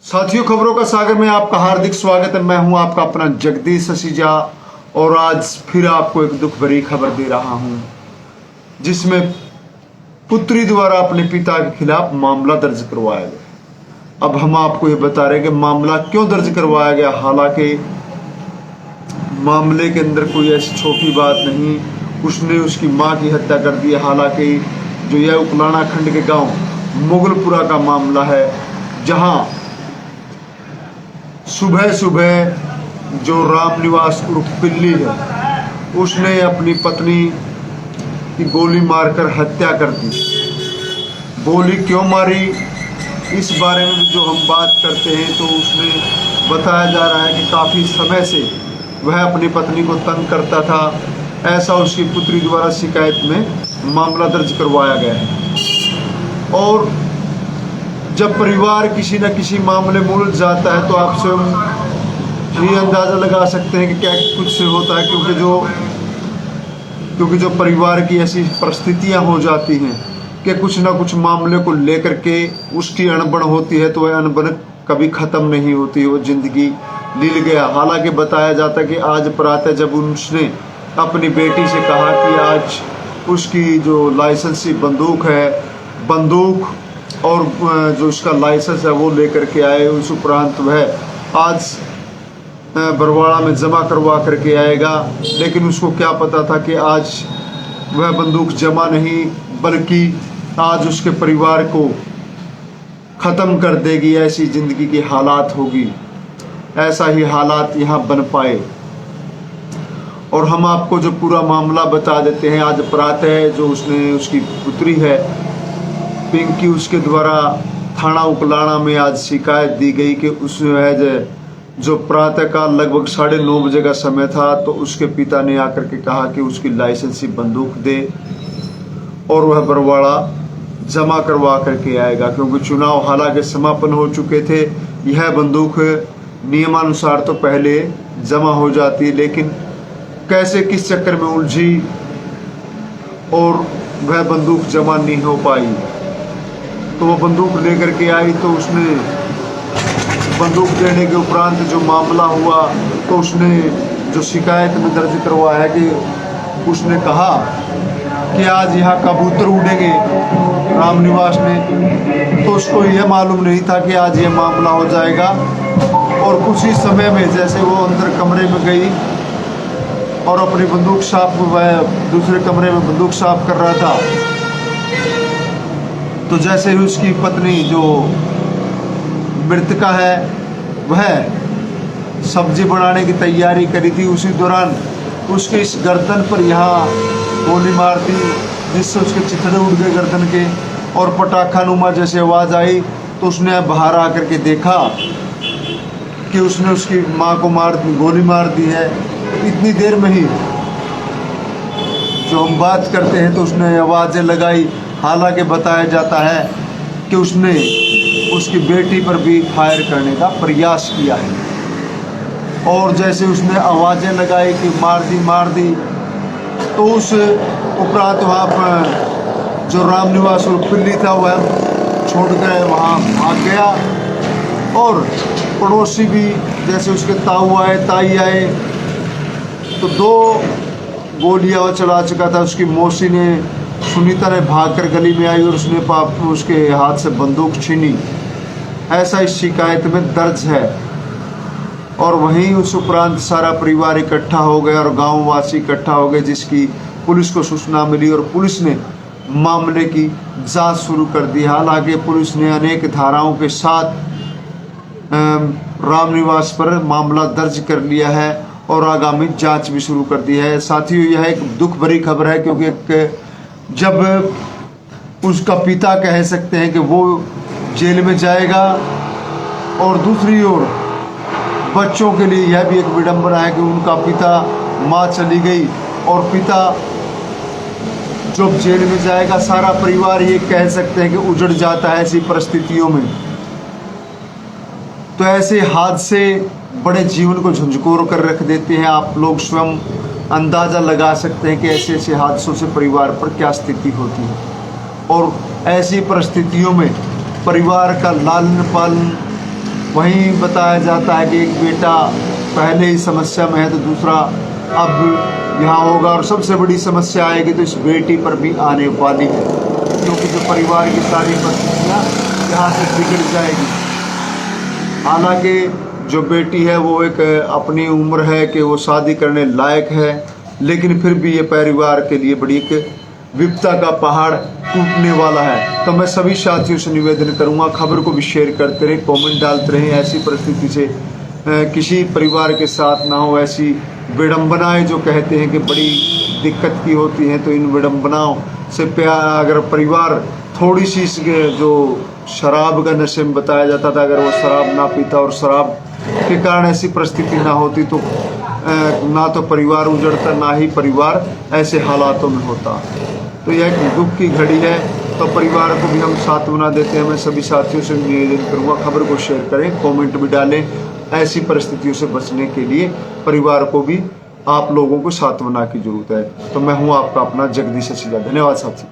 साथियों, खबरों का सागर में आपका हार्दिक स्वागत है। मैं हूं आपका अपना जगदीश ससीजा और आज फिर आपको एक दुख भरी खबर दे रहा हूं, जिसमें पुत्री द्वारा अपने पिता के खिलाफ मामला दर्ज करवाया गया। अब हम आपको ये बता रहे हैं कि मामला क्यों दर्ज करवाया गया। हालांकि मामले के अंदर कोई ऐसी छोटी बात नहीं, उसने उसकी मां की हत्या कर दी। हालांकि जो यह उपलाना खंड के गांव मुगलपुरा का मामला है, जहां सुबह सुबह जो रामनिवास उर्फ पिल्ली है, उसने अपनी पत्नी की गोली मारकर हत्या कर दी। गोली क्यों मारी, इस बारे में जो हम बात करते हैं तो उसने बताया जा रहा है कि काफ़ी समय से वह अपनी पत्नी को तंग करता था। ऐसा उसकी पुत्री द्वारा शिकायत में मामला दर्ज करवाया गया है। और जब परिवार किसी न किसी मामले में उलझ जाता है तो आप स्वयं ये अंदाज़ा लगा सकते हैं कि क्या कुछ से होता है, क्योंकि जो परिवार की ऐसी परिस्थितियां हो जाती हैं कि कुछ ना कुछ मामले को लेकर के उसकी अनबन होती है, तो वह अनबन कभी ख़त्म नहीं होती, वो ज़िंदगी लील गया। हालांकि बताया जाता है कि आज प्रातः जब उसने अपनी बेटी से कहा कि आज उसकी जो लाइसेंसी बंदूक और जो उसका लाइसेंस है वो लेकर के आए, उस उपरांत वह आज बरवाड़ा में जमा करवा करके आएगा। लेकिन उसको क्या पता था कि आज वह बंदूक जमा नहीं बल्कि आज उसके परिवार को ख़त्म कर देगी। ऐसी ज़िंदगी की हालात होगी, ऐसा ही हालात यहाँ बन पाए। और हम आपको जो पूरा मामला बता देते हैं। आज प्रातः जो उसकी पुत्री है पिंकी, उसके द्वारा थाना उकलाना में आज शिकायत दी गई कि उसमें जो प्रातःकाल लगभग 9:30 बजे का समय था, तो उसके पिता ने आकर के कहा कि उसकी लाइसेंसी बंदूक दे और वह बरवाड़ा जमा करवा करके आएगा, क्योंकि चुनाव हालांकि समापन हो चुके थे। यह बंदूक नियमानुसार तो पहले जमा हो जाती, लेकिन कैसे किस चक्कर में उलझी और वह बंदूक जमा नहीं हो पाई। तो वो बंदूक लेकर के आई, तो उसने बंदूक देने के उपरांत जो मामला हुआ, तो उसने जो शिकायत में दर्ज करवाया है कि उसने कहा कि आज यहाँ कबूतर उड़ेंगे रामनिवास ने। तो उसको यह मालूम नहीं था कि आज ये मामला हो जाएगा। और कुछ ही समय में जैसे वो अंदर कमरे में गई और अपनी बंदूक साफ, वह दूसरे कमरे में बंदूक साफ कर रहा था, तो जैसे ही उसकी पत्नी जो मृतका है वह सब्जी बनाने की तैयारी करी थी, उसी दौरान उसके इस गर्दन पर यहाँ गोली मार दी, जिससे उसके चिथड़े उड़ गए गर्दन के और पटाखा नुमा जैसे आवाज़ आई। तो उसने बाहर आकर के देखा कि उसने उसकी माँ को गोली मार दी है। इतनी देर में ही जो हम बात करते हैं तो उसने आवाज़ें लगाई। हालांकि बताया जाता है कि उसने उसकी बेटी पर भी फायर करने का प्रयास किया है। और जैसे उसने आवाज़ें लगाई कि मार दी, तो उस उपरांत वहाँ पर जो रामनिवास और पिल्ली था वह छोड़कर वहाँ भाग गया। और पड़ोसी भी जैसे उसके ताई आए, तो 2 गोलियाँ चला चुका था। उसकी मौसी ने, सुनीता ने भागकर गली में आई और उसने उसके हाथ से बंदूक छीनी। ऐसा इस शिकायत में दर्ज है। और वहीं उस उपरांत सारा परिवार इकट्ठा हो गया और गांववासी इकट्ठा हो गए, जिसकी पुलिस को सूचना मिली और पुलिस ने मामले की जांच शुरू कर दी। हालांकि पुलिस ने अनेक धाराओं के साथ रामनिवास पर मामला दर्ज कर लिया है और आगामी जांच भी शुरू कर दी है। साथियों, यह एक दुख भरी खबर है, क्योंकि जब उसका पिता कह सकते हैं कि वो जेल में जाएगा, और दूसरी ओर बच्चों के लिए यह भी एक विडंबना है कि उनका पिता, माँ चली गई और पिता जब जेल में जाएगा, सारा परिवार ये कह सकते हैं कि उजड़ जाता है ऐसी परिस्थितियों में। तो ऐसे हादसे बड़े जीवन को झंझोर कर रख देते हैं। आप लोग स्वयं अंदाज़ा लगा सकते हैं कि ऐसे ऐसे हादसों से परिवार पर क्या स्थिति होती है। और ऐसी परिस्थितियों में परिवार का लालन पालन वहीं बताया जाता है कि एक बेटा पहले ही समस्या में है तो दूसरा अब यहाँ होगा, और सबसे बड़ी समस्या आएगी तो इस बेटी पर भी आने वाली है, क्योंकि जो परिवार की सारी परिस्थितियाँ यहाँ से बिगड़ जाएगी। हालांकि जो बेटी है वो एक अपनी उम्र है कि वो शादी करने लायक है, लेकिन फिर भी ये परिवार के लिए बड़ी एक विपदा का पहाड़ टूटने वाला है। तो मैं सभी साथियों से निवेदन करूंगा, खबर को भी शेयर करते रहें, कमेंट डालते रहें। ऐसी परिस्थिति से किसी परिवार के साथ ना हो, ऐसी विडंबनाएं जो कहते हैं कि बड़ी दिक्कत की होती हैं, तो इन विडंबनाओं से अगर परिवार थोड़ी सी जो शराब का नशे में बताया जाता था, अगर वो शराब ना पीता और शराब के कारण ऐसी परिस्थिति ना होती तो ना तो परिवार उजड़ता, ना ही परिवार ऐसे हालातों में होता। तो यह एक दुख की घड़ी है, तो परिवार को भी हम सांत्वना देते हैं। मैं सभी साथियों से निवेदन करूँगा, खबर को शेयर करें, कमेंट भी डालें। ऐसी परिस्थितियों से बचने के लिए परिवार को भी आप लोगों को सांत्वना की जरूरत है। तो मैं हूँ आपका अपना जगदीश असीजा। धन्यवाद साथी।